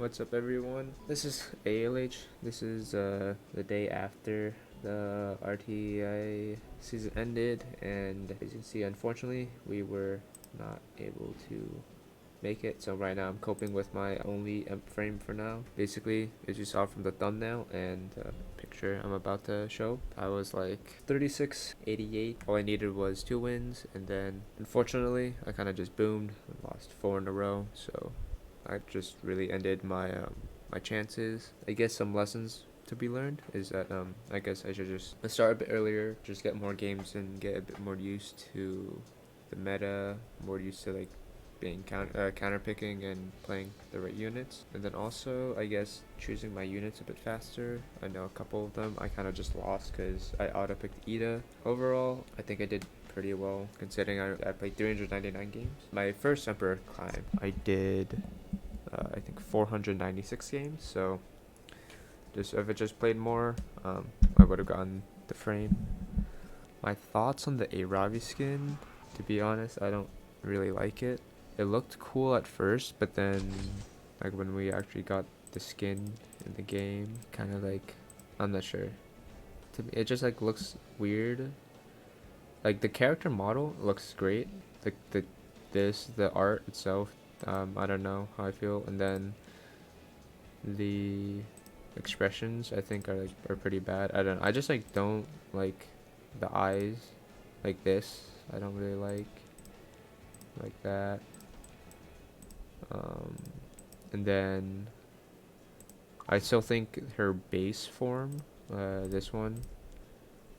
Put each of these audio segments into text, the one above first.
What's up, everyone? This is Aelaech. This is the day after the RTI season ended, and as you can see, unfortunately, we were not able to make it. So right now, I'm coping with my only frame for now. Basically, as you saw from the thumbnail and picture I'm about to show, I was like 36-88. All I needed was 2 wins, and then unfortunately, I kind of just boomed and lost 4 in a row. So I just really ended my chances. I guess some lessons to be learned is that I guess I should just start a bit earlier, just get more games and get a bit more used to the meta, more used to like being counter picking and playing the right units, and then also I guess choosing my units a bit faster. I know a couple of them I kind of just lost because I auto picked Ida. Overall, I think I did pretty well considering I played 399 games. My first Emperor climb I did I think 496 games, so just if I just played more, I would have gotten the frame. My thoughts on the Aravi skin, to be honest, I don't really like it. It looked cool at first, but then like when we actually got the skin in the game, kind of like, I'm not sure. To me, it just like looks weird. Like the character model looks great. The art itself, I don't know how I feel, and then the expressions I think are pretty bad. I don't. I just like don't like the eyes, like this. I don't really like that. Um, and then I still think her base form, this one,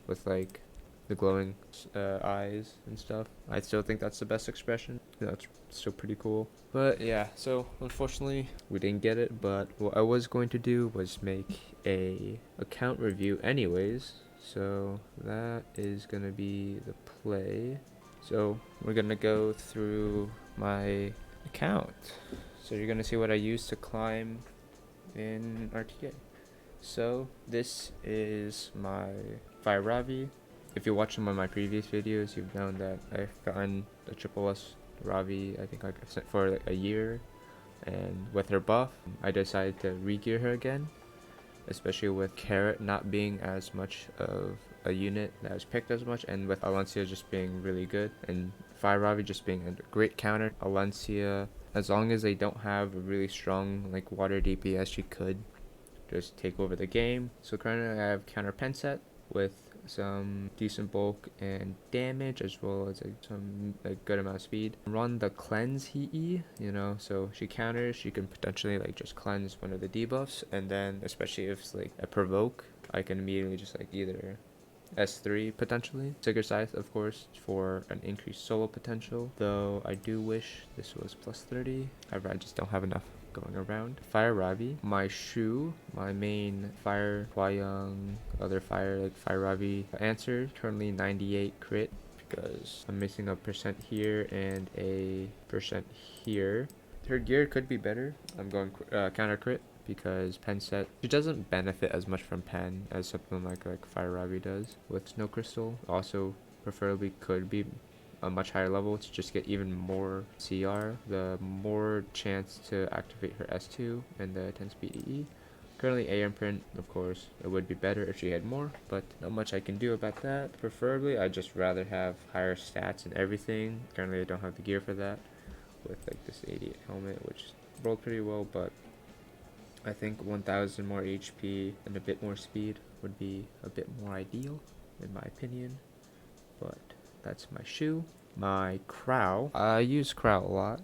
with like the glowing eyes and stuff. I still think that's the best expression. That's still pretty cool. But yeah, so unfortunately we didn't get it, but what I was going to do was make a account review anyways. So that is gonna be the play. So we're gonna go through my account. So you're gonna see what I used to climb in RTA. So this is my Fire Ravi. If you watched some of my previous videos, you've known that I've gotten the Triple S Ravi, I think like for like a year, and with her buff, I decided to re-gear her again, especially with Carrot not being as much of a unit that was picked as much, and with Alencia just being really good, and Fire Ravi just being a great counter. Alencia, as long as they don't have a really strong like water DPS, she could just take over the game. So currently I have counter pen set with some decent bulk and damage, as well as some good amount of speed. Run the cleanse he, so she counters, she can potentially like just cleanse one of the debuffs, and then especially if it's like a provoke, I can immediately just like either S3 potentially. Sigurd Scythe, of course, for an increased solo potential, though I do wish this was plus 30. However, I just don't have enough going around. Fire Ravi, my shoe, my main fire Hwayong, other fire like Fire Ravi answer, currently 98 crit because I'm missing a percent here and a percent here. Her gear could be better. I'm going counter crit because pen set, she doesn't benefit as much from pen as something like Fire Ravi does with Snow Crystal. Also preferably could be a much higher level to just get even more CR, the more chance to activate her S2 and the 10 speed EE. Currently A imprint, of course, it would be better if she had more, but not much I can do about that. Preferably, I'd just rather have higher stats and everything. Currently, I don't have the gear for that with like this 88 helmet, which rolled pretty well, but I think 1000 more HP and a bit more speed would be a bit more ideal, in my opinion. But that's my shoe. My Crow, I use Crow a lot,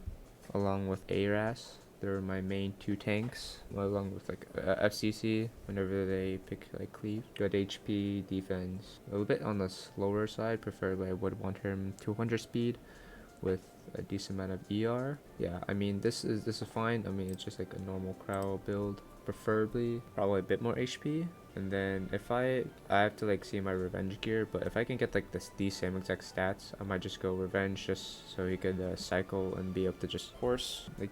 along with Aras. They're my main 2 tanks, along with like FCC whenever they pick like cleave. Good HP, defense, a little bit on the slower side. Preferably I would want him 200 speed with a decent amount of ER. Yeah, I mean this is fine. I mean it's just like a normal Crow build. Preferably probably a bit more HP, and then if I have to like see my revenge gear, but if I can get like these same exact stats, I might just go revenge just so he could cycle and be able to just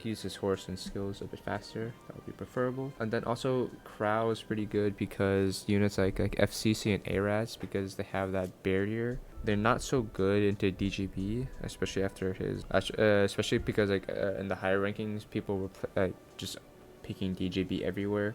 use his horse and skills a bit faster. That would be preferable. And then also Crow is pretty good because units like FCC and ARAS, because they have that barrier, they're not so good into DGB, especially after his especially because in the higher rankings people were just picking DJB everywhere.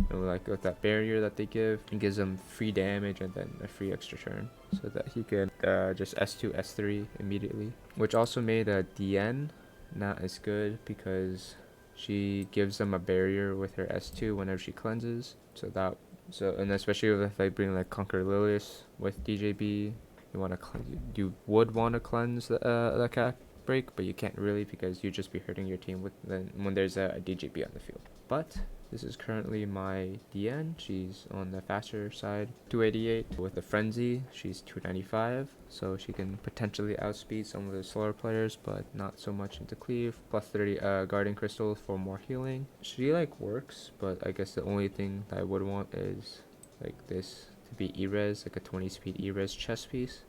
And like with that barrier that they give, it gives him free damage and then a free extra turn, so that he can just S2, S3 immediately. Which also made DN not as good because she gives them a barrier with her S2 whenever she cleanses. And especially if I bring like Conquer Lilius with DJB, you would want to cleanse the cat break, but you can't really because you'd just be hurting your team when there's a DJB on the field. But this is currently my DN. She's on the faster side, 288. With the Frenzy, she's 295, so she can potentially outspeed some of the slower players, but not so much into cleave. Plus 30 guarding crystals for more healing. She like works, but I guess the only thing that I would want is like this to be E-res, like a 20 speed E-res chest piece.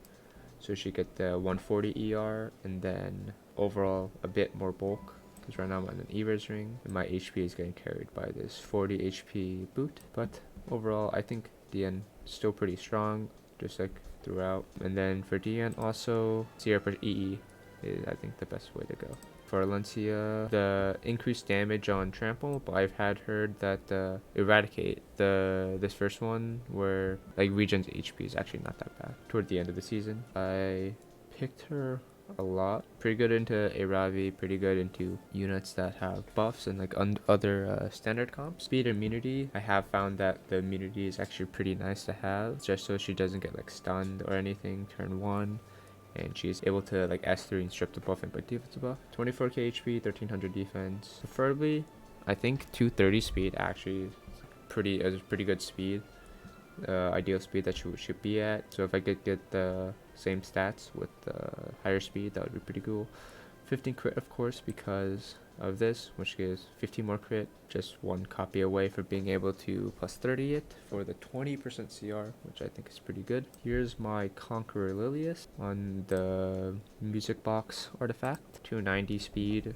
So she get the 140 ER and then overall a bit more bulk. Because right now I'm on an E-res ring and my HP is getting carried by this 40 HP boot. But overall I think DN is still pretty strong, just like throughout. And then for DN also, Sierra per EE is I think the best way to go. For Alencia, the increased damage on trample, but I've heard that eradicate, this first one where like regen's HP is actually not that bad toward the end of the season. I picked her a lot. Pretty good into Aravi, pretty good into units that have buffs and like other standard comps. Speed immunity, I have found that the immunity is actually pretty nice to have, just so she doesn't get like stunned or anything turn 1. And she's able to like S3 and strip the buff and put defense buff. 24k HP, 1300 defense. Preferably, I think 230 speed actually is pretty good speed. Ideal speed that she should be at. So if I could get the same stats with higher speed, that would be pretty cool. 15 crit of course because of this, which gives 15 more crit, just one copy away for being able to plus 30 it for the 20% CR, which I think is pretty good. Here's my Conqueror Lilius on the music box artifact. 290 speed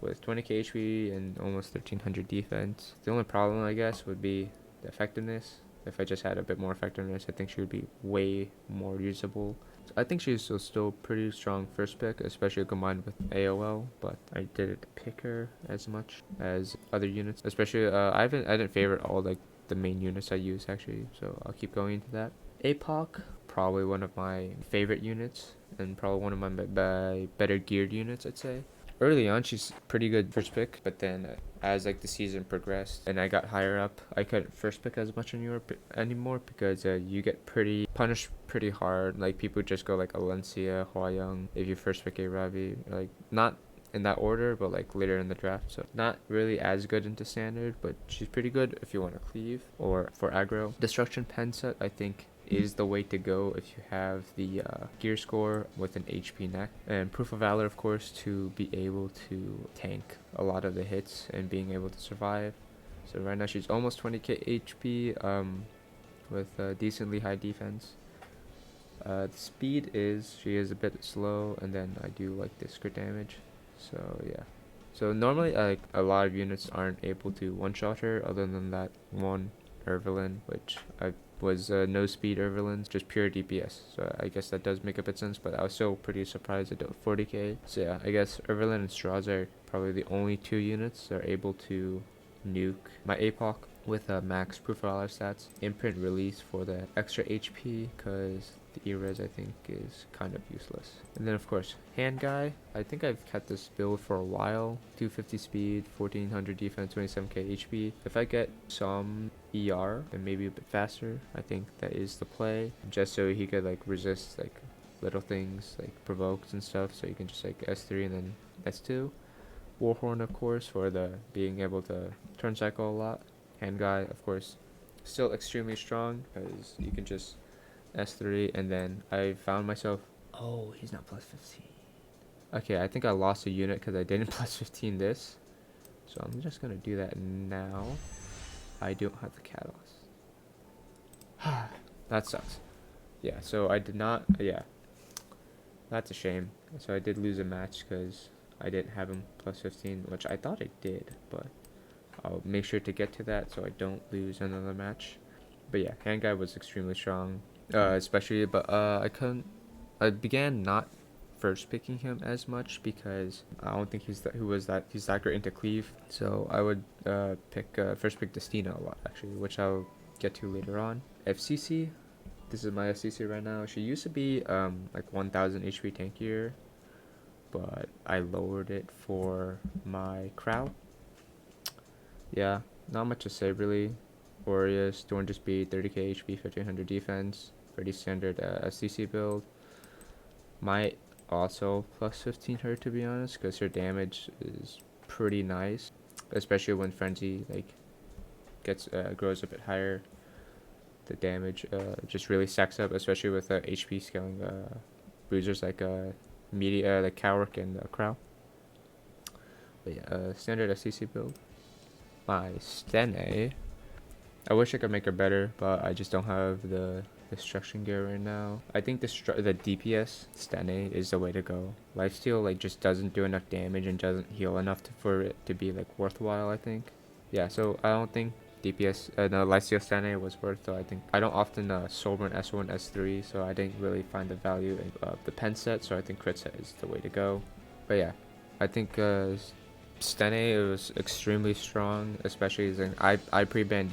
with 20k HP and almost 1300 defense. The only problem I guess would be the effectiveness. If I just had a bit more effectiveness, I think she would be way more usable. I think she's still pretty strong first pick, especially combined with AOL, but I didn't pick her as much as other units. Especially, I didn't favorite all like the main units I use actually, so I'll keep going into that. Aelaech, probably one of my favorite units, and probably one of my better geared units, I'd say. Early on, she's pretty good first pick, but then as like the season progressed and I got higher up, I couldn't first pick as much anymore because you get punished pretty hard. Like people just go like Alencia, Hua-Young if you first pick a Ravi, like not in that order, but like later in the draft. So not really as good into standard, but she's pretty good if you want to cleave or for aggro. Destruction pen set, I think is the way to go if you have the gear score with an HP neck, and proof of valor of course to be able to tank a lot of the hits and being able to survive. So right now she's almost 20k HP with decently high defense. The speed she is a bit slow, and then I do like this crit damage, so yeah. So normally like a lot of units aren't able to one-shot her other than that one Ervelyn, which I was no speed Ervelyn, just pure DPS. So I guess that does make a bit sense, but I was still pretty surprised at 40k. So yeah, I guess Ervelyn and Straws are probably the only two units that are able to nuke my Aelaech with max proof of valor stats. Imprint release for the extra HP because the E-res I think is kind of useless. And then of course hand guy, I think I've kept this build for a while. 250 speed, 1400 defense, 27k HP. If I get some ER and maybe a bit faster, I think that is the play, just so he could like resist like little things like provokes and stuff, so you can just like S3 and then S2. Warhorn of course for the being able to turn cycle a lot. Hand guy of course still extremely strong because you can just S3, and then I found myself, oh, he's not plus 15. Okay, I think I lost a unit because I didn't plus 15 this, so I'm just gonna do that now. I don't have the catalyst. That sucks. Yeah, so I did not, yeah, that's a shame. So I did lose a match because I didn't have him plus 15, which I thought I did, but I'll make sure to get to that so I don't lose another match. But yeah, hand guy was extremely strong, especially, but I began not first picking him as much because I don't think he's that great into cleave. So I would first pick Destina a lot actually, which I'll get to later on. FCC, this is my FCC right now. She used to be like 1000 HP tankier, but I lowered it for my Crow. Yeah, not much to say really. Aureus, 200 speed, 30k HP, 1500 defense, pretty standard FCC build. Might also plus 15 her to be honest, because her damage is pretty nice, especially when Frenzy like grows a bit higher. The damage just really stacks up, especially with HP scaling bruisers like like Cowrick and Crow. But yeah, standard FCC build. My Stene, I wish I could make her better, but I just don't have the destruction gear right now. I think the DPS Stene is the way to go. Lifesteal like just doesn't do enough damage and doesn't heal enough for it to be like worthwhile, I think. Yeah, so I don't think DPS no Lifesteal Stene was worth, so I don't often soul run S1 S3, so I didn't really find the value in the pen set, so I think crit set is the way to go. But yeah, I think Stene was extremely strong, especially as I pre-ban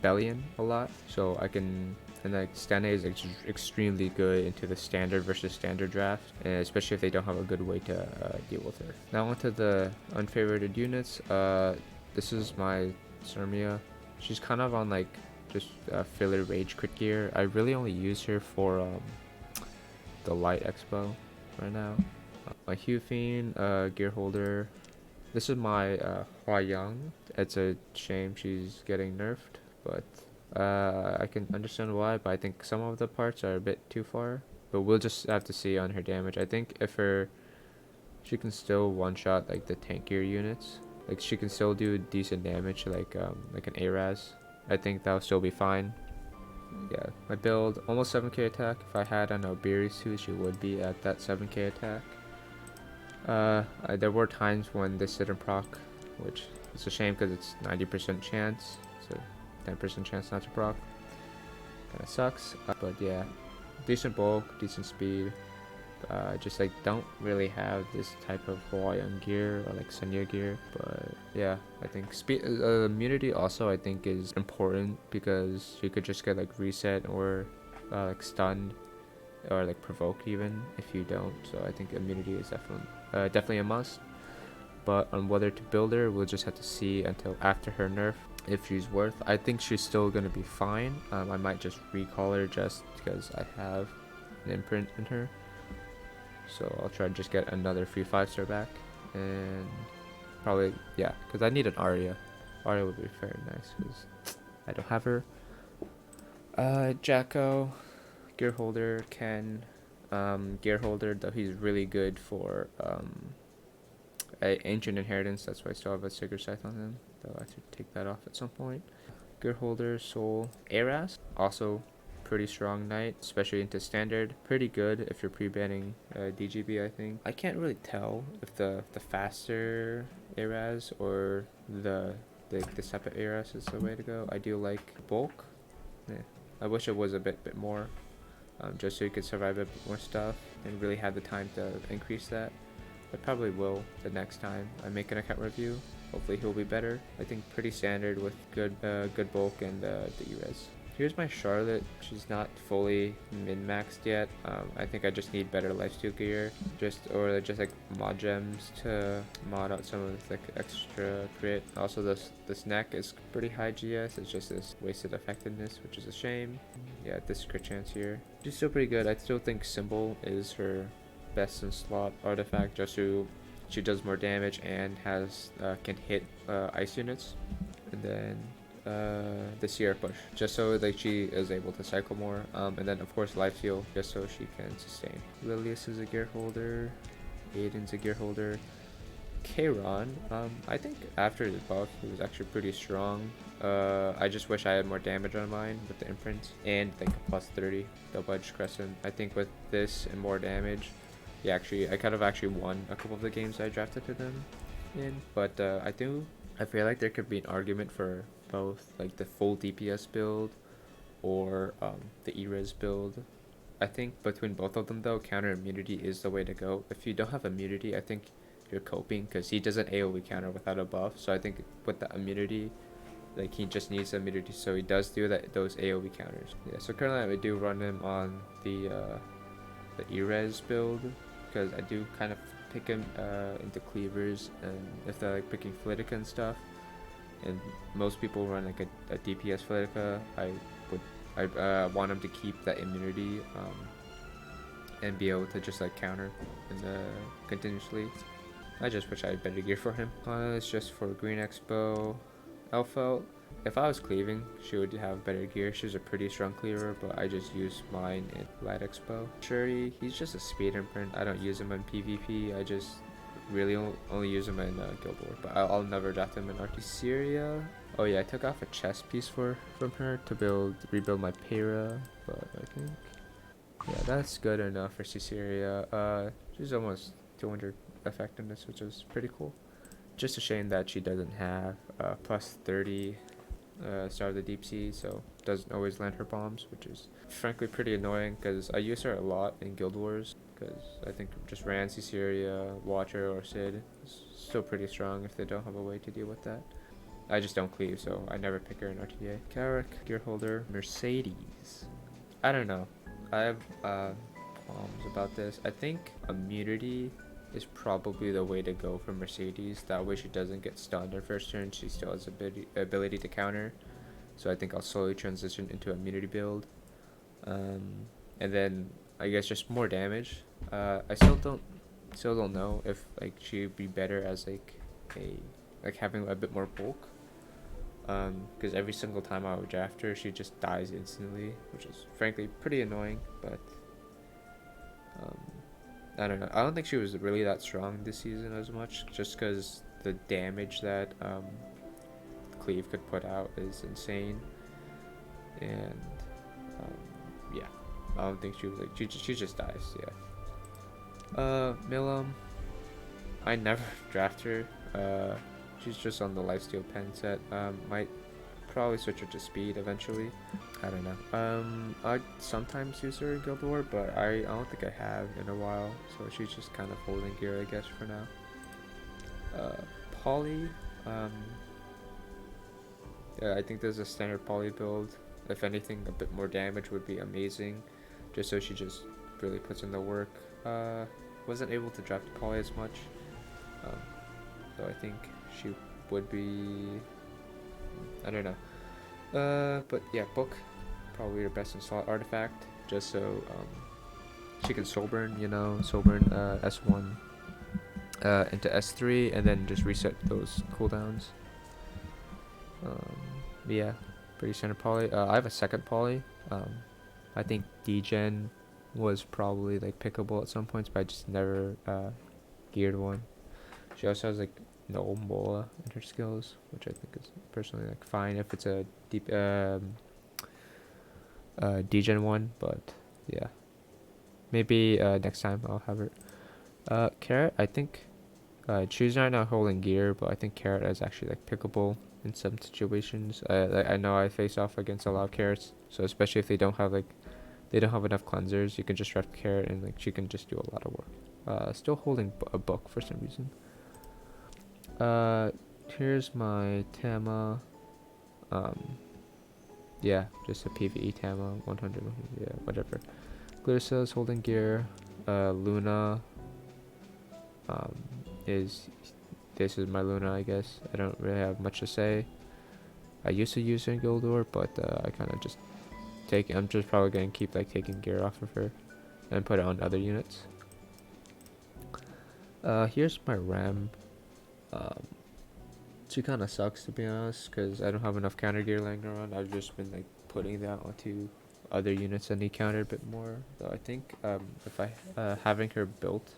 Bellion a lot, so I can, and like Stene is extremely good into the standard versus standard draft, and especially if they don't have a good way to deal with her. Now onto the unfavorited units. This is my Sermia. She's kind of on like just filler rage crit gear. I really only use her for the light expo right now. My Hugh Fiend gear holder. This is my Hua Yang. It's a shame she's getting nerfed, but I can understand why, but I think some of the parts are a bit too far. But we'll just have to see on her damage. I think she can still one-shot like the tankier units. Like she can still do decent damage like an Araz. I think that'll still be fine. Yeah, my build, almost 7k attack. If I had an Obiri too, she would be at that 7k attack. There were times when this didn't proc, which is a shame because it's 90% chance, so 10% chance not to proc. Kinda sucks, but yeah, decent bulk, decent speed. Just like don't really have this type of Hawaiian gear or like Senya gear, but yeah, I think speed immunity also I think is important because you could just get like reset or like stunned or like provoke even if you don't. So I think immunity is definitely a must. But on whether to build her, we'll just have to see until after her nerf if she's worth. I think she's still gonna be fine. I might just recall her just because I have an imprint in her. So I'll try to just get another free 5-star back, and probably yeah, because I need an Arya. Arya would be very nice because I don't have her. Jacko, gear holder, Ken, gear holder though he's really good for ancient inheritance. That's why I still have a Sigurd Scythe on him. Though I have to take that off at some point. Gear holder, Soul, Aras, also pretty strong knight, especially into standard. Pretty good if you're pre-banning DGB, I think. I can't really tell if the faster Aras or the separate Aras is the way to go. I do like bulk. Yeah. I wish it was a bit more, just so you could survive a bit more stuff and really have the time to increase that. I probably will the next time I make an account review. Hopefully he'll be better. I think pretty standard with good bulk and the E-res. Here's my Charlotte. She's not fully min-maxed yet. I think I just need better lifesteal gear, or just like mod gems to mod out some of the like, extra crit. Also, this neck is pretty high GS. It's just this wasted effectiveness, which is a shame. Yeah, this crit chance here. She's still pretty good. I still think Symbol is her best in slot artifact, just so she does more damage and can hit ice units. And then the Sierra push, just so like she is able to cycle more, and then of course life steal, just so she can sustain. Lilius is a gear holder, Aiden's a gear holder, Kayron, I think after the buff he was actually pretty strong. I just wish I had more damage on mine with the imprint and like a plus 30 double edge crescent. I think with this and more damage, yeah, actually I kind of actually won a couple of the games I drafted to them in. But I feel like there could be an argument for both like the full DPS build or the E-res build. I think between both of them though, counter immunity is the way to go. If you don't have immunity, I think you're coping because he doesn't AoE counter without a buff. So I think with the immunity, like he just needs immunity, so he does do those AoE counters. Yeah. So currently I do run him on the E-res build because I do kind of pick him into cleavers, and if they're like picking Flitica and stuff, and most people run like a DPS Flitica, I want him to keep that immunity and be able to just like counter and continuously. I just wish I had better gear for him. It's just for Green Expo. Elfelt, if I was cleaving, she would have better gear. She's a pretty strong cleaver, but I just use mine in Light Expo. Shuri, he's just a speed imprint. I don't use him in PvP. I just really only use him in Guild War, but I'll never draft him in RT. Syria. Oh yeah, I took off a chest piece from her to rebuild my Para, but I think yeah, that's good enough for Syria. She's almost 200 effectiveness, which is pretty cool. Just a shame that she doesn't have plus 30 Star of the Deep Sea, so doesn't always land her bombs, which is frankly pretty annoying because I use her a lot in Guild Wars because I think just Rancy, Syria, Watcher, or Sid is still pretty strong if they don't have a way to deal with that. I just don't cleave, so I never pick her in RTA. Carrick, Gear Holder, Mercedes. I don't know. I have qualms about this. I think immunity is probably the way to go for Mercedes. That way she doesn't get stunned her first turn. She still has ability to counter. So I think I'll slowly transition into immunity build. And then I guess just more damage. I still don't know if like she'd be better as like having a bit more bulk. Because every single time I would draft her, she just dies instantly, which is frankly pretty annoying, but I don't know. I don't think she was really that strong this season as much, just because the damage that Cleave could put out is insane. And yeah, I don't think she was like she just dies. Yeah. Milam, I never draft her. She's just on the lifesteal pen set. Might probably switch her to speed eventually. I don't know. I sometimes use her in Guild War, but I don't think I have in a while. So she's just kind of holding gear, I guess, for now. Poly. Yeah, I think there's a standard Poly build. If anything, a bit more damage would be amazing, just so she just really puts in the work. Wasn't able to draft Poly as much, so I think she would be. I don't know. But yeah, book probably your best in slot artifact, just so she can soul burn, soul burn S1 into S3, and then just reset those cooldowns. Yeah, pretty standard poly. I have a second poly. I think degen was probably like pickable at some points, but I just never geared one. She also has like no Mola in her skills, which I think is personally like fine if it's a deep degen one, but yeah, maybe next time I'll have her. Carrot, I think she's right now holding gear, but I think Carrot is actually like pickable in some situations. I know I face off against a lot of Carrots, so especially if they don't have enough cleansers, you can just draft Carrot and like she can just do a lot of work. Still holding a book for some reason. Here's my Tama. Yeah, just a PvE Tama, 100, yeah, whatever. Glittercell is holding gear. Luna this is my Luna, I guess. I don't really have much to say. I used to use her in Guild War, but I kind of just I'm just probably gonna keep like taking gear off of her and put it on other units. Here's my Ram. She kind of sucks, to be honest, because I don't have enough counter gear laying around. I've just been like putting that onto other units that need counter a bit more. Though I think if I having her built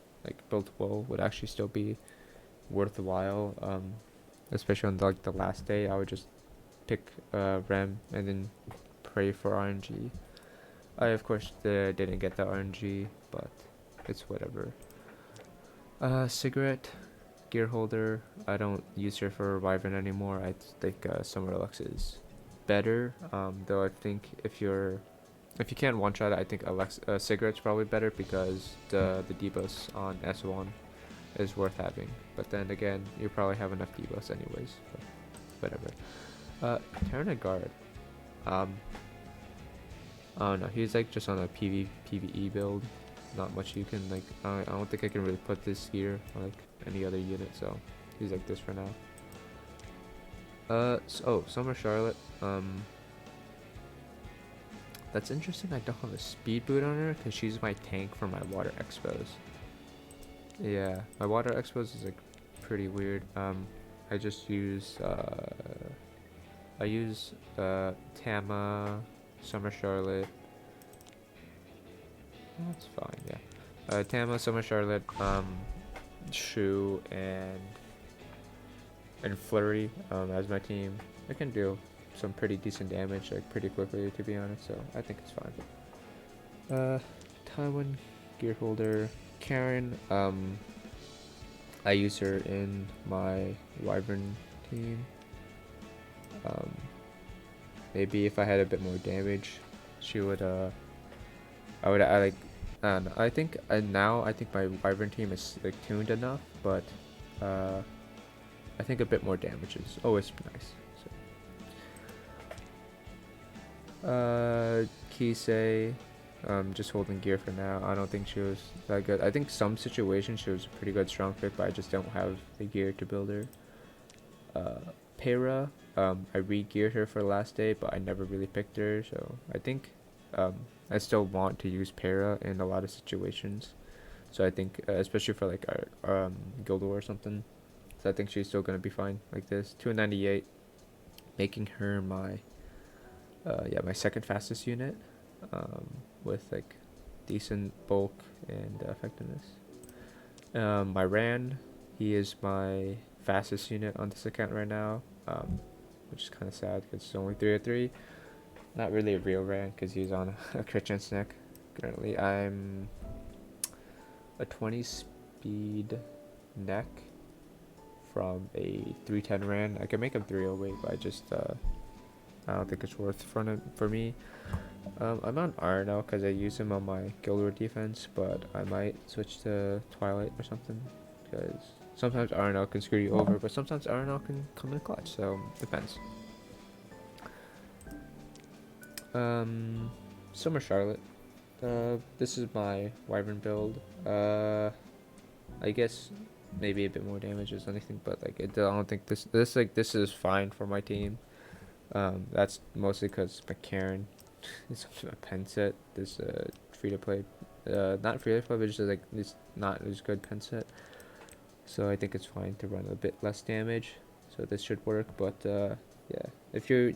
well would actually still be worthwhile. Especially on the last day, I would just pick Rem and then pray for RNG. I of course didn't get the RNG, but it's whatever. Cigarette. Gear holder. I don't use her for Wyvern anymore. I think Summerlux is better. Though I think if you're If you can't one-shot it, I think Cigarette's probably better because the debuffs on S1 is worth having. But then again, you probably have enough debuffs anyways. But whatever. Terran guard. I don't know. He's like just on a PvE build. Not much you can like. I don't think I can really put this gear on like any other unit. So he's like this for now. Summer Charlotte. That's interesting. I don't have a speed boot on her because she's my tank for my water expos. Yeah, my water expos is like pretty weird. I just use Tama, Summer Charlotte. That's fine. Yeah, Tama, Summer Charlotte, Shu, and Flurry as my team. I can do some pretty decent damage like pretty quickly, to be honest, so I think it's fine. Taiwan gear holder Karen. I use her in my Wyvern team. Maybe if I had a bit more damage, she would I don't know. I think now I think my Wyvern team is like tuned enough, but I think a bit more damage is always nice. Kisei, just holding gear for now. I don't think she was that good. I think some situations she was a pretty good strong pick, but I just don't have the gear to build her. Pera, I re-geared her for last day, but I never really picked her, so I think I still want to use Pera in a lot of situations. So I think, especially for like our Guild War or something, so I think she's still gonna be fine like this. 298, making her my my second fastest unit, with like decent bulk and effectiveness. My Rand, he is my fastest unit on this account right now, which is kind of sad because it's only 303. Not really a real Rand because he's on a crit chance neck. Currently, I'm a 20 speed neck from a 310 Rand. I can make him 308, but I don't think it's worth for me. I'm on R now because I use him on my Guild War defense, but I might switch to Twilight or something because sometimes RNL can screw you over, but sometimes RNL can come in clutch, so depends. Summer Charlotte. This is my Wyvern build. I guess maybe a bit more damage is anything, but like I don't think this is fine for my team. That's mostly because McCarran is a pen set. This free to play, not free to play, but just like it's not as good pen set. So I think it's fine to run a bit less damage. So this should work. But yeah, if your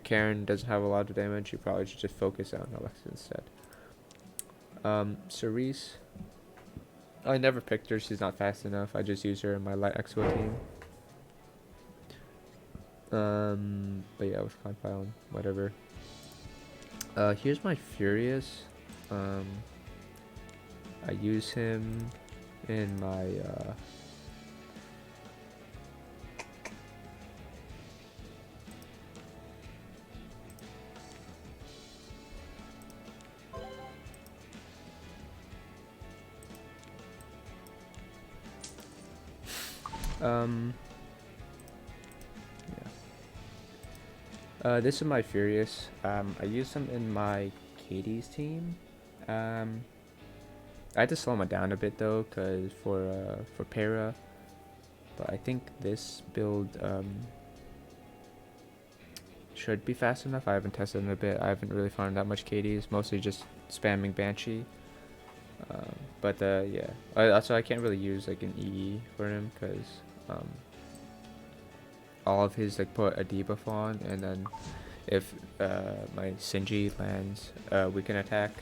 Karen doesn't have a lot of damage, you probably should just focus on Alexa instead. Cerise, I never picked her. She's not fast enough. I just use her in my light expo team. But yeah, with Confile, whatever. Here's my Furious. I use him in my this is my Furious. I use him in my Katie's team. I had to slow him down a bit though, cause for Para, but I think this build should be fast enough. I haven't tested him a bit. I haven't really found that much Katie's. Mostly just spamming Banshee. But yeah, also I can't really use like an EE for him, cause all of his like put a debuff on, and then if my Sinji lands weaken attack,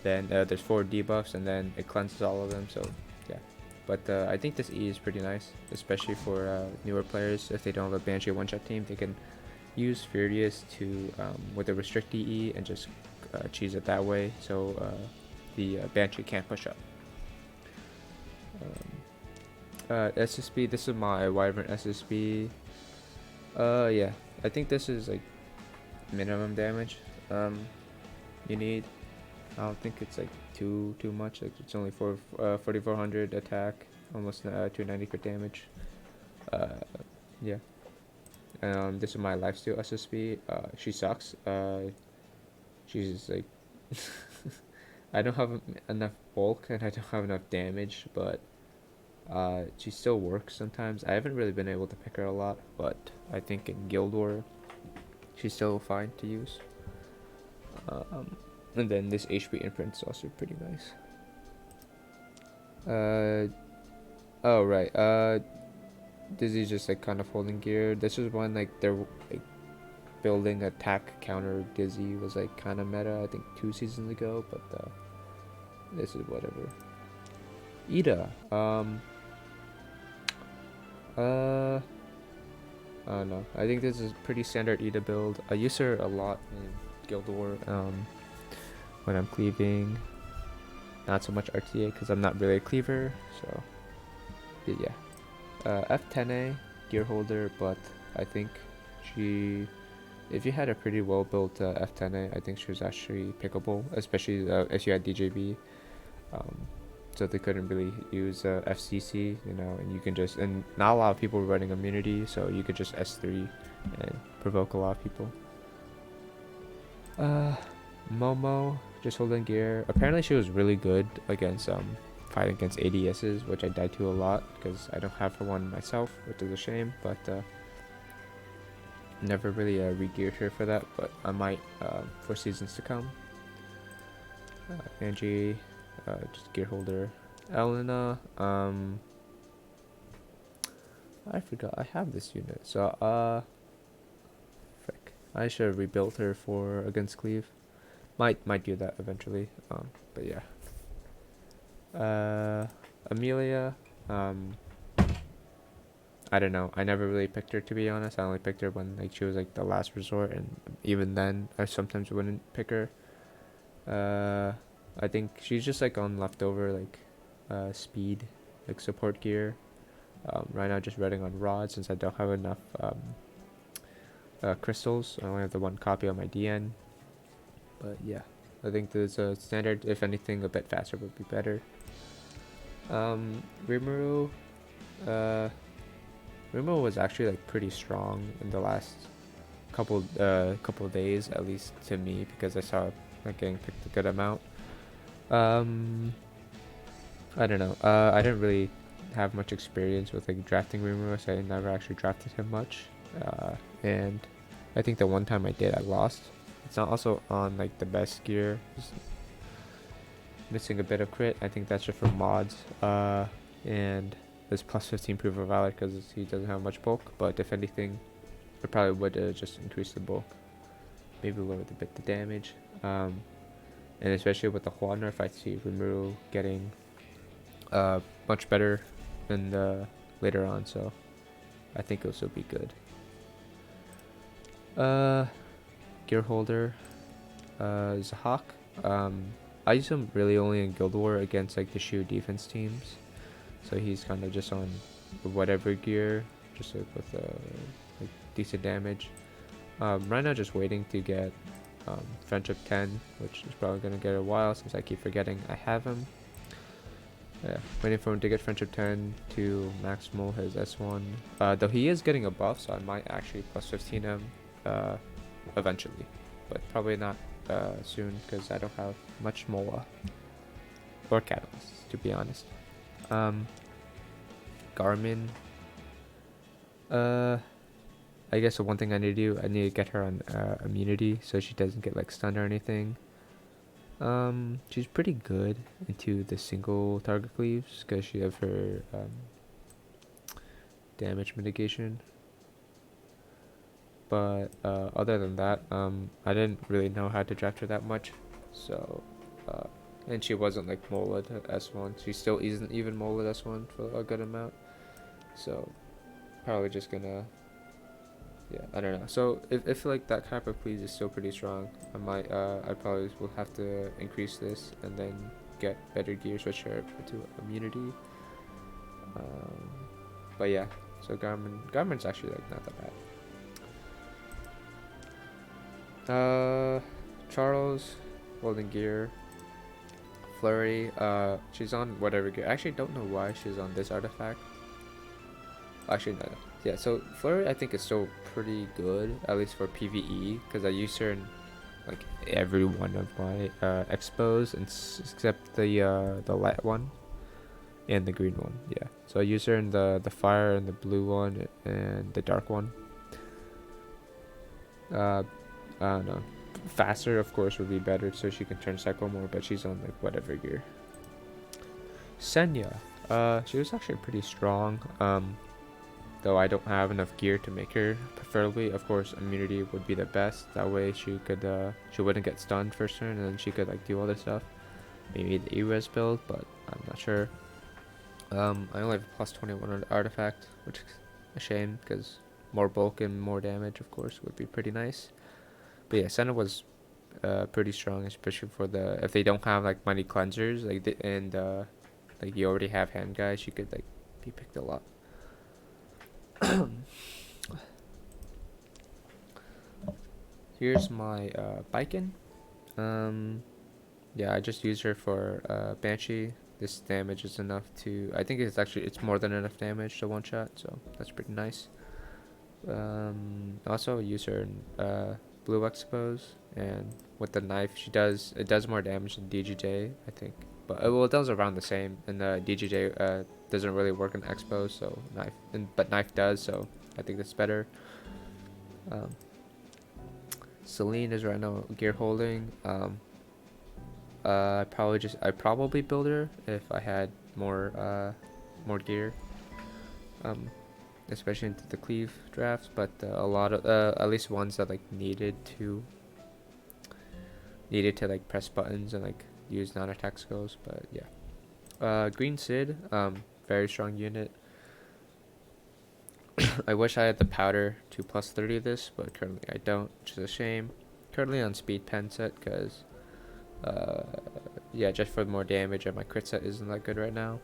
then there's 4 debuffs and then it cleanses all of them. So yeah, but I think this E is pretty nice, especially for newer players. If they don't have a Banshee one-shot team, they can use Furious to with a restrict DE and just cheese it that way, so the Banshee can't push up. SSB, this is my Wyvern SSB. Yeah, I think this is like minimum damage. you need. I don't think it's like too much. Like it's only 4400 attack, almost 290 crit damage. Yeah. This is my lifesteal SSB. She sucks. She's like, I don't have enough bulk and I don't have enough damage, but she still works sometimes. I haven't really been able to pick her a lot, but I think in Guild War, she's still fine to use. And then this HP imprint is also pretty nice. Oh right. This is just like kind of holding gear. This is one like they're like building attack counter Dizzy was like kind of meta. I think 2 seasons ago, but this is whatever. Ida. I don't know. I think this is pretty standard Ida build. I use her a lot in Guild War. When I'm cleaving, not so much RTA because I'm not really a cleaver. So, yeah. F10A gear holder, but I think if you had a pretty well built F10A, I think she was actually pickable, especially if you had DJB. So they couldn't really use FCC, you know, and you can just, and not a lot of people were running immunity, so you could just S3 and provoke a lot of people. Momo, just holding gear. Apparently she was really good against fighting against ADSs, which I died to a lot because I don't have one myself, which is a shame, but never really re-geared her for that, but I might for seasons to come. Angie, just gear holder. Elena, I forgot I have this unit, so frick, I should have rebuilt her for against cleave. Might do that eventually, but yeah. Amelia, I don't know. I never really picked her, to be honest. I only picked her when like she was like the last resort, and even then, I sometimes wouldn't pick her. I think she's just like on leftover like speed, like support gear. Right now, just running on rod since I don't have enough crystals. I only have the 1 copy on my DN. But yeah, I think there's a standard. If anything, a bit faster would be better. Rimuru, Rimuru was actually like pretty strong in the last couple days, at least to me, because I saw like getting picked a good amount. I don't know. I didn't really have much experience with like drafting Rimuru, so I never actually drafted him much. And I think the one time I did, I lost. It's not also on like the best gear. Just missing a bit of crit. I think that's just for mods. And there's plus 15 proof of valid because he doesn't have much bulk. But if anything, it probably would just increase the bulk. Maybe lower a bit the damage. And especially with the Hua nerf, I see Rimuru getting much better in the later on. So I think it'll still be good. Gear holder is a Hawk. I use him really only in Guild War against like the Shu defense teams, so he's kind of just on whatever gear, just like with like decent damage. Right now just waiting to get Friendship 10, which is probably gonna get a while since I keep forgetting I have him. Yeah, waiting for him to get Friendship 10 to maximal his S1. Though he is getting a buff, so I might actually plus 15 him eventually, but probably not soon because I don't have much MOA or catalysts, to be honest. Garmin, I guess the one thing I need to do, I need to get her on immunity so she doesn't get like stunned or anything. She's pretty good into the single target cleaves because she has her damage mitigation. But other than that, I didn't really know how to draft her that much. So, and she wasn't like Moled S1. She still isn't even Moled S1 for a good amount. So, probably just gonna, yeah, I don't know. So if like that type of cleave is still pretty strong, I probably will have to increase this and then get better gear, switch her to immunity. But yeah, so Garmin's actually like not that bad. Charles, holding gear. Flurry, she's on whatever gear. I actually don't know why she's on this artifact. Actually, no. Yeah, so Flurry I think is still pretty good, at least for PvE, because I use her in like every one of my expos, except the light one and the green one. Yeah, so I use her in the fire and the blue one and the dark one. I don't know. Faster, of course, would be better, so she can turn cycle more, but she's on like whatever gear. Senya, she was actually pretty strong. Though I don't have enough gear to make her. Preferably, of course, immunity would be the best. That way she could, she wouldn't get stunned first turn, and then she could like do other stuff. Maybe the E-res build, but I'm not sure. I only have a plus 21 on the artifact, which is a shame because more bulk and more damage, of course, would be pretty nice. But yeah, Senna was pretty strong, especially for the if they don't have like money cleansers, like like you already have hand guys, you could like be picked a lot. Here's my Biken. Yeah, I just use her for Banshee. This damage is enough to. I think it's more than enough damage to one shot, so that's pretty nice. Also use her in Blue Expos, and with the knife, it does more damage than DGJ, I think. But well, it does around the same, and the DGJ doesn't really work in Expos, so but knife does, so I think that's better. Celine is right now gear holding. I probably build her if I had more gear. Especially into the cleave drafts, but a lot of at least ones that like needed to like press buttons and like use non-attack skills. But yeah, Green Sid, very strong unit. I wish I had the powder to plus 30 this, but currently I don't, which is a shame. Currently on speed pen set because yeah, just for more damage, and my crit set isn't that good right now.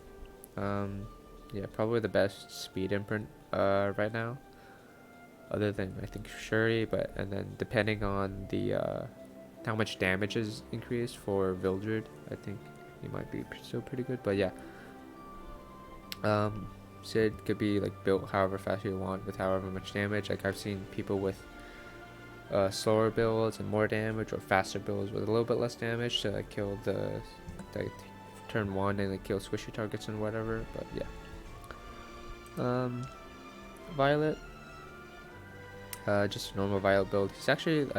Yeah, probably the best speed imprint right now, other than I think Shuri, and then depending on the how much damage is increased for Vildred, I think he might be still pretty good. But yeah, Sid could be like built however fast you want with however much damage. Like I've seen people with slower builds and more damage, or faster builds with a little bit less damage to like kill the turn one and like kill squishy targets and whatever. But yeah, Violet, just a normal Violet build. I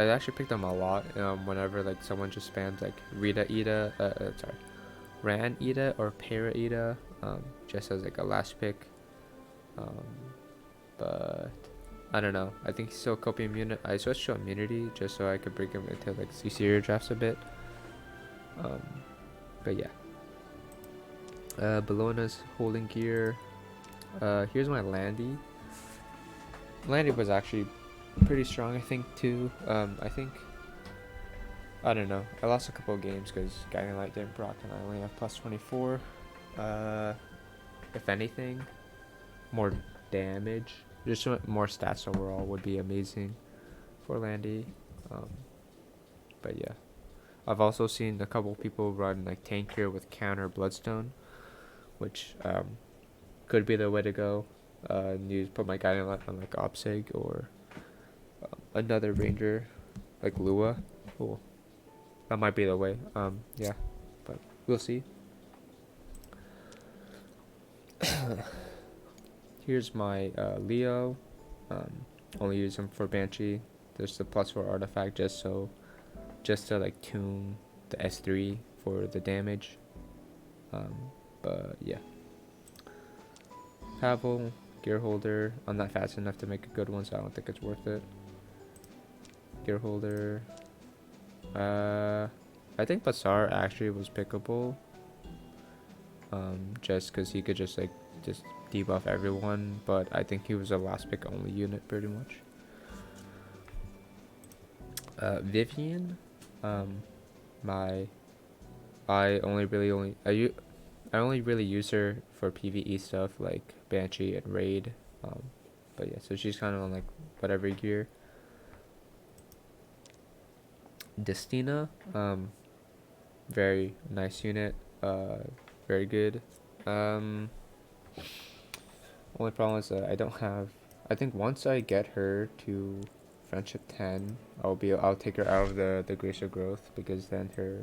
actually picked him a lot. Whenever like someone just spams like Ran Ida or Para Ida, just as like a last pick. But I don't know. I think he's still copium unit. I switched to immunity just so I could bring him into like CCR drafts a bit. But yeah. Bellona's holding gear. Here's my Landy. Landy was actually pretty strong, I think, too. I don't know. I lost a couple of games because Guiding Light didn't proc and I only have plus 24. If anything, more damage, just more stats overall would be amazing for Landy. But yeah, I've also seen a couple people run like Tankier with counter Bloodstone, which could be the way to go. Put my Guiding Light on like Opsig or another Ranger like Lua. Cool. That might be the way. Yeah, but we'll see. Here's my Leo. Only use him for Banshee. There's the +4 artifact just to like tune the S3 for the damage. But yeah. Pavel, gear holder. I'm not fast enough to make a good one, so I don't think it's worth it. Gear holder. I think Basar actually was pickable. Just because he could just debuff everyone, but I think he was a last pick only unit pretty much. Vivian, I only really use her for PvE stuff like Banshee and Raid. But yeah, so she's kind of on like whatever gear. Destina, very nice unit. Very good. Only problem is I don't have. I think once I get her to friendship 10, I'll take her out of the Grace of Growth, because then her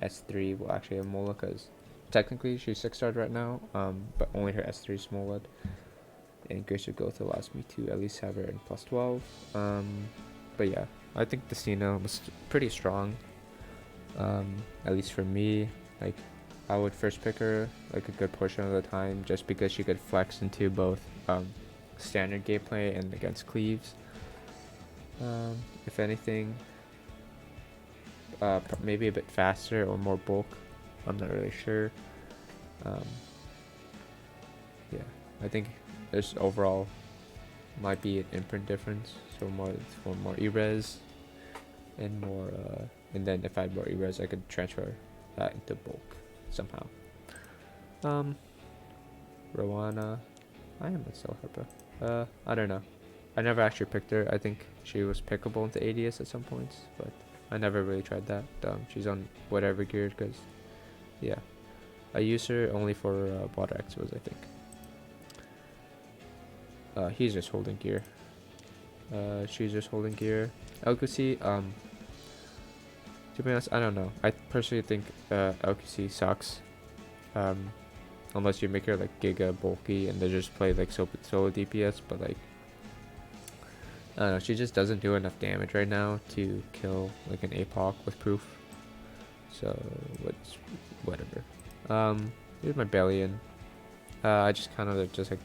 S3 will actually have Mola, because technically she's 6-starred right now, but only her S3 is Mola, and Grace of Growth allows me to at least have her in plus 12. But yeah, I think the Cena was pretty strong. At least for me, like I would first pick her like a good portion of the time, just because she could flex into both standard gameplay and against cleaves. If anything, maybe a bit faster or more bulk. I'm not really sure. Yeah, I think there's overall might be an imprint difference, so more e-res and more and then if I had more e-res I could transfer that into bulk somehow. Rowana, I am gonna sell her, bro. I don't know, I never actually picked her. I think she was pickable into ADS at some points, but I never really tried that. She's on whatever gear, because yeah, I use her only for water expos, I think. He's just holding gear. She's just holding gear. LQC, to be honest, I don't know. I personally think LQC sucks. Unless you make her like giga bulky and they just play like solo DPS, but like I don't know, she just doesn't do enough damage right now to kill like an Apoc with proof. So whatever. Here's my Bellion. I just kind of just like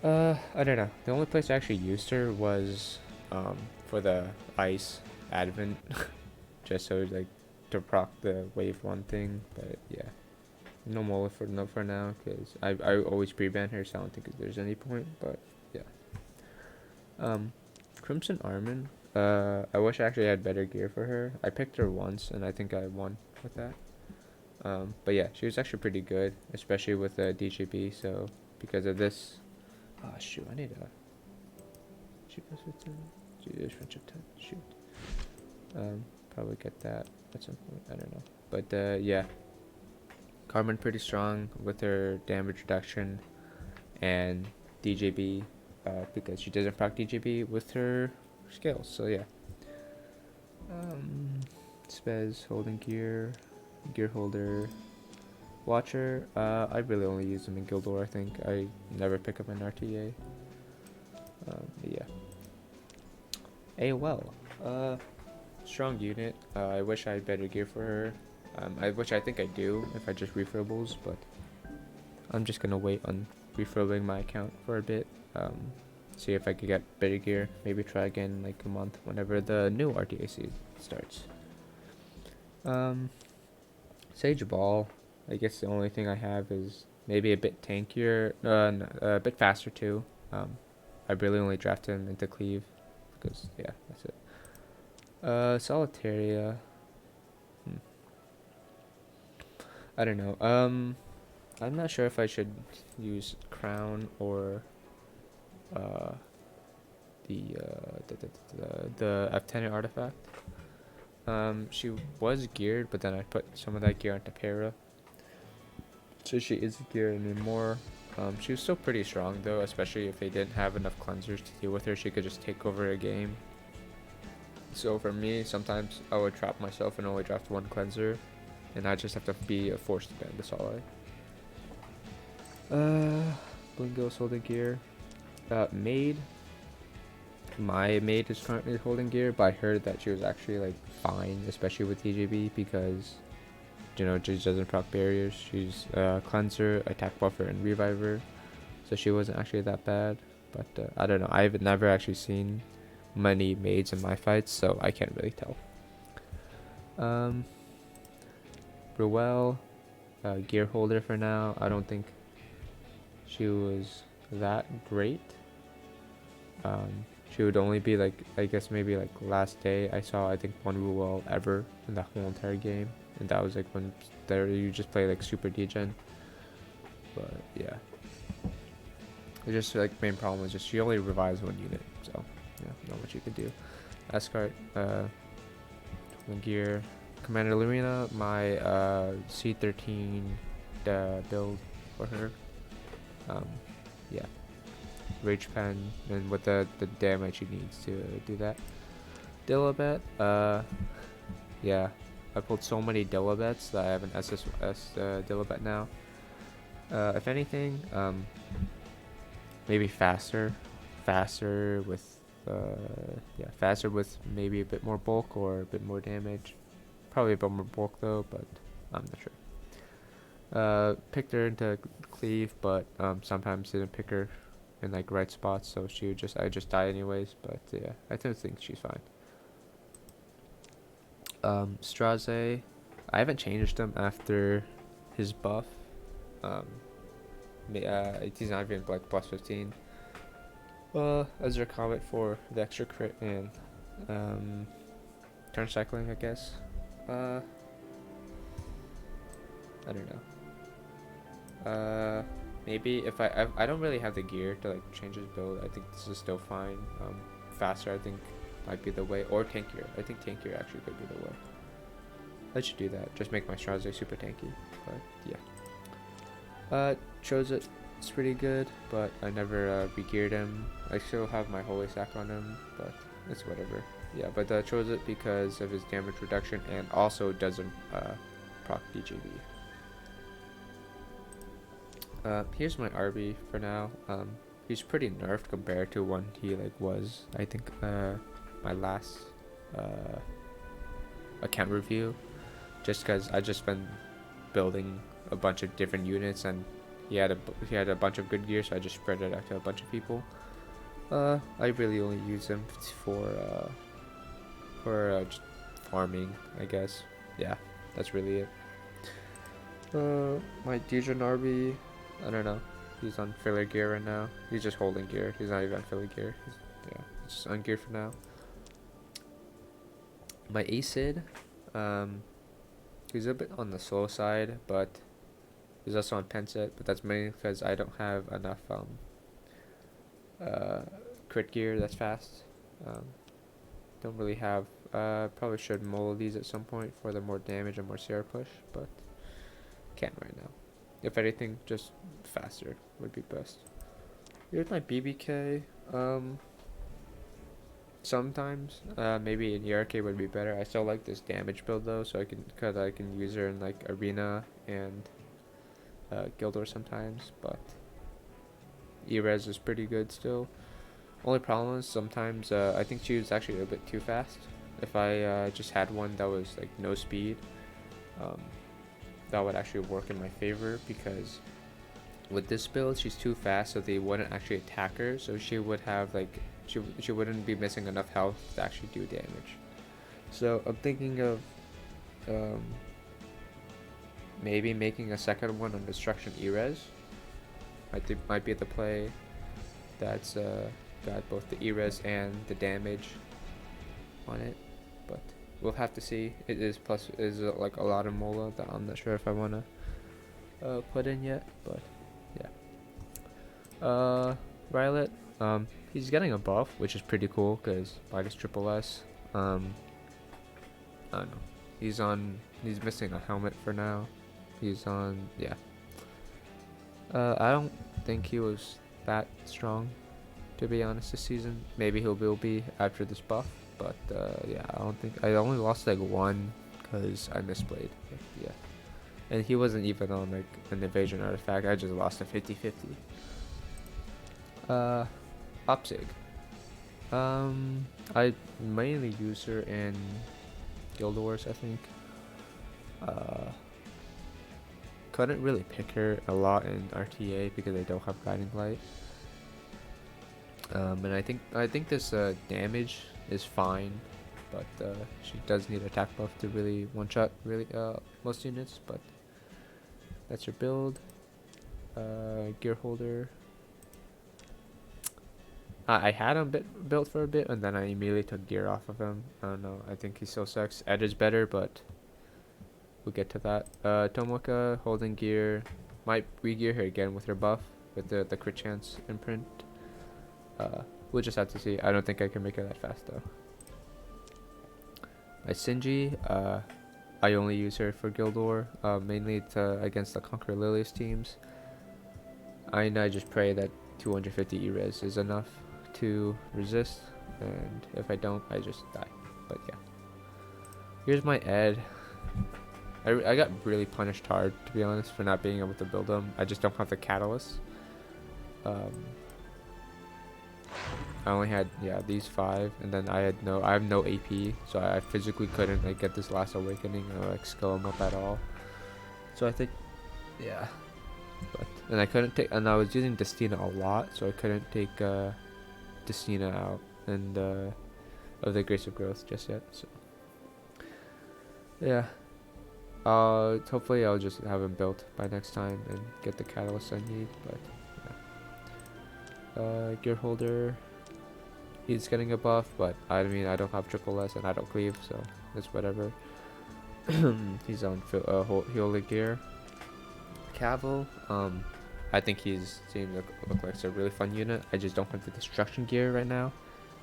I don't know. The only place I actually used her was for the ice advent, just so like to proc the wave 1 thing. But yeah, no Mola for now, because I always pre-ban her, so I don't think there's any point. But yeah, Crimson Armin. I wish I actually had better gear for her. I picked her once and I think I won with that. But yeah, she was actually pretty good, especially with the DGB. So because of this. Oh shoot, I need a friendship 10. Shoot. Probably get that at some point. I don't know. But yeah. Carmen pretty strong with her damage reduction and DJB, because she doesn't proc DJB with her scales. So yeah. Spez holding gear holder. Watcher, I really only use them in Guild War, I think. I never pick up an RTA. Yeah. Aelaech, strong unit. I wish I had better gear for her. I think I do if I just refurbles, but I'm just gonna wait on refurbing my account for a bit. See if I could get better gear. Maybe try again in like a month whenever the new RTA season starts. Sage Ball. I guess the only thing I have is maybe a bit tankier, a bit faster too. I really only draft him into cleave, because yeah, that's it. Solitaria. I don't know. I'm not sure if I should use Crown or the F10 artifact. She was geared, but then I put some of that gear onto Para. So she isn't geared anymore. She was still pretty strong though, especially if they didn't have enough cleansers to deal with her. She could just take over a game. So for me, sometimes I would trap myself and only draft one cleanser, and I just have to be forced to ban the Solai. Blingo's holding gear. Maid. My maid is currently holding gear, but I heard that she was actually like fine, especially with TJB, because you know, she doesn't proc barriers. She's cleanser, attack buffer, and reviver, so she wasn't actually that bad. But I don't know. I've never actually seen many maids in my fights, so I can't really tell. Ruel, gear holder for now. I don't think she was that great. She would only be like, I guess maybe like last day I saw I think one Ruel ever in the whole entire game, and that was like when there you just play like super degen. But yeah, it's just like main problem is just she only revives one unit, so yeah, not much you could do. Ascart, gear, Commander Lorena, my C13 build for her. Yeah, Rage Pen, and with the damage he needs to do that. Dilibet, yeah, I pulled so many Dilibets that I have an SSS Dilibet now. If anything, maybe faster with faster with maybe a bit more bulk or a bit more damage. Probably a bit more bulk though, but I'm not sure. Picked her into cleave, but sometimes didn't pick her in like right spots, so I just die anyways. But yeah, I don't think she's fine. Straze, I haven't changed him after his buff. He's not even like plus 15. As a comment for the extra crit and turn cycling, I guess. I don't know. Maybe if I don't really have the gear to like change his build. I think this is still fine. Faster I think might be the way, or tankier. I think tankier actually could be the way. I should do that. Just make my Straze super tanky. But yeah. Chose it. It's pretty good, but I never re-geared him. I still have my Holy Sack on him, but it's whatever. Yeah, but chose it because of his damage reduction and also doesn't proc DJB. Here's my RB for now. He's pretty nerfed compared to when he like was. I think my last account review, just because I just been building a bunch of different units and he had a bunch of good gear, so I just spread it out to a bunch of people. I really only use him for just farming, I guess. Yeah, that's really it. My Dijon RB, I don't know. He's on filler gear right now. He's just holding gear. He's not even on filler gear. He's just on gear for now. My Acid, he's a bit on the slow side, but he's also on Penset, but that's mainly because I don't have enough crit gear that's fast. Don't really have. Probably should mold these at some point for the more damage and more Sierra push, but can't right now. If anything, just faster would be best. Here's my BBK. Sometimes maybe an ERK would be better. I still like this damage build though, so I can use her in like arena and Guild Wars sometimes, but E-Res is pretty good still. Only problem is sometimes I think she was actually a bit too fast. If I just had one that was like no speed, that would actually work in my favor, because with this build she's too fast, so they wouldn't actually attack her, so she would have like she wouldn't be missing enough health to actually do damage. So I'm thinking of maybe making a second one on Destruction E-Res. I think might be the play that's got both the E-Res and the damage on it, but we'll have to see. It is like a lot of Mola that I'm not sure if I want to put in yet, but yeah. Violet, he's getting a buff, which is pretty cool because minus triple S. I don't know. He's missing a helmet for now. He's on, yeah. I don't think he was that strong, to be honest, this season. Maybe he will be after this buff, but yeah, I don't think. I only lost like one because I misplayed. But, yeah, and he wasn't even on like an evasion artifact. I just lost a 50-50. Opsig. I mainly use her in Guild Wars, I think. Couldn't really pick her a lot in RTA because I don't have Guiding Light. And I think this damage is fine, but she does need attack buff to really one-shot most units. But that's her build. Gear holder. I had him built for a bit, and then I immediately took gear off of him. I don't know. I think he still sucks. Edge is better, but we'll get to that. Tomoka holding gear. Might re-gear her again with her buff with the crit chance imprint. We'll just have to see. I don't think I can make her that fast though. My Shinji. I only use her for Guild War, mainly against the Conquer Lilius teams. I just pray that 250 E-res is enough to resist, and if I don't, I just die. But yeah. Here's my Ed. I got really punished hard, to be honest, for not being able to build them. I just don't have the catalyst. I only had, yeah, these 5, and then I have no AP, so I physically couldn't like get this last awakening or like skill them up at all. So I think, yeah. And I couldn't take, and I was using Destina a lot, so I couldn't take Destina out and of the Grace of Growth just yet. So yeah. Hopefully I'll just have him built by next time and get the catalyst I need. But yeah. Gear holder, he's getting a buff, but I mean I don't have triple S and I don't cleave, so it's whatever. He's on holy gear. Cavill, I think he's seems look like it's a really fun unit. I just don't have the destruction gear right now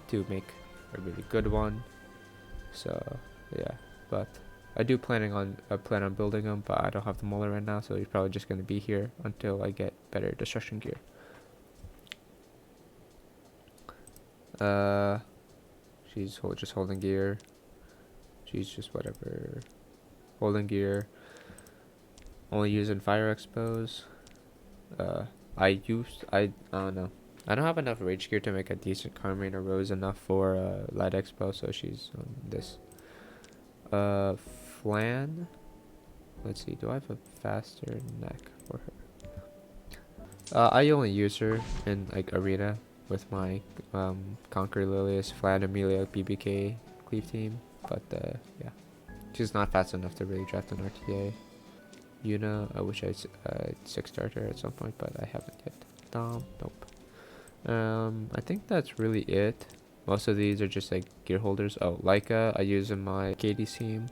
to make a really good one. So yeah, but I do plan on building him, but I don't have the Muller right now, so he's probably just gonna be here until I get better destruction gear. She's just holding gear. She's just whatever, holding gear. Only using fire expos. I don't know. I don't have enough rage gear to make a decent Carmine or Rose enough for light expo, so she's on this. Flan. Let's see. Do I have a faster neck for her? I only use her in like arena with my Conquer Lilius, Flan, Amelia, BBK cleave team, but yeah, she's not fast enough to really draft an RTA. Yuna, I wish I 6-starred her at some point, but I haven't yet. Dom, nope. I think that's really it. Most of these are just like gear holders. Oh, Leica, I use in my Katie team.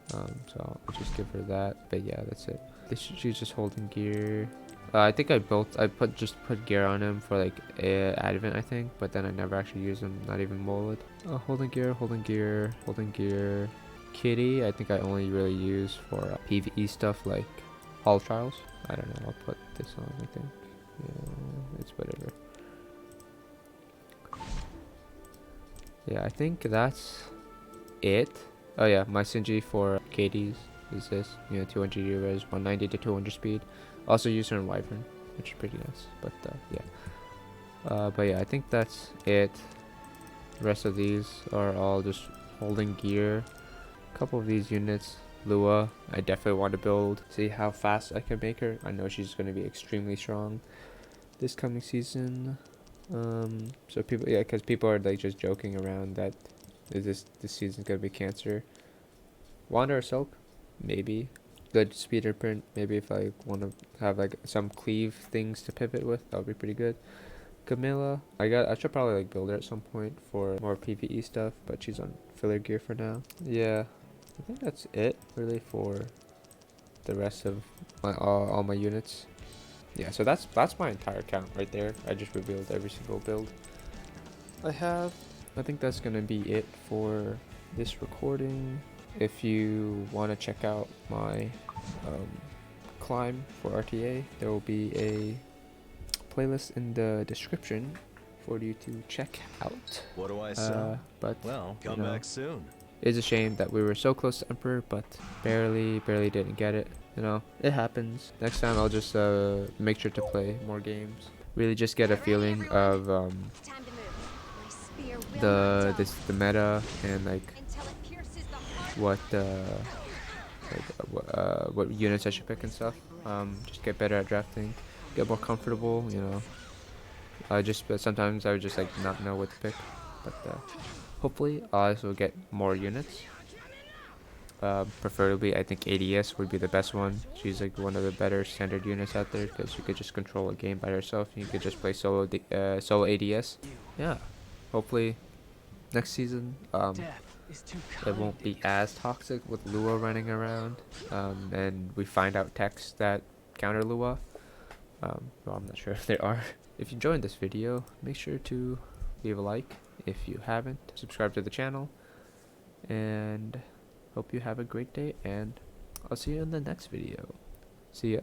So I'll just give her that. But yeah, that's it. She's just holding gear. I think I put gear on him for like Advent, I think, but then I never actually use him, not even molded. Holding gear, holding gear, holding gear. Kitty, I think I only really use for PvE stuff like Hall Trials. I don't know, I'll put this on, I think. Yeah, it's whatever. Yeah, I think that's it. Oh yeah, my Sinji for Katie's is this. 200 euros, 190 to 200 speed. Also use her in Wyvern, which is pretty nice. But yeah. But yeah, I think that's it. The rest of these are all just holding gear. Couple of these units. Lua, I definitely want to build, see how fast I can make her. I know she's going to be extremely strong this coming season. So people, yeah, because people are like just joking around that this season's going to be cancer. Wander or Silk, maybe. Good speeder print, maybe if I want to have like some cleave things to pivot with, that would be pretty good. Camilla, I should probably like build her at some point for more PvE stuff, but she's on filler gear for now. Yeah, I think that's it really for the rest of my all my units. Yeah, so that's my entire count right there. I just revealed every single build I have. I think that's gonna be it for this recording. If you want to check out my climb for RTA, there will be a playlist in the description for you to check out. What do I say? But well, come back soon. It's a shame that we were so close to Emperor, but barely didn't get it. It happens. Next time I'll just make sure to play more games. Really just get a feeling of the meta and like what units I should pick and stuff. Just get better at drafting, get more comfortable. But sometimes I would just like not know what to pick. But hopefully I'll also get more units. Preferably, I think ADS would be the best one. She's like one of the better standard units out there because you could just control a game by yourself. And you could just play solo ADS. Yeah, hopefully next season it won't be as toxic with Lua running around, and we find out techs that counter Lua. Well, I'm not sure if there are. If you enjoyed this video, make sure to leave a like. If you haven't, subscribe to the channel, and hope you have a great day, and I'll see you in the next video. See ya.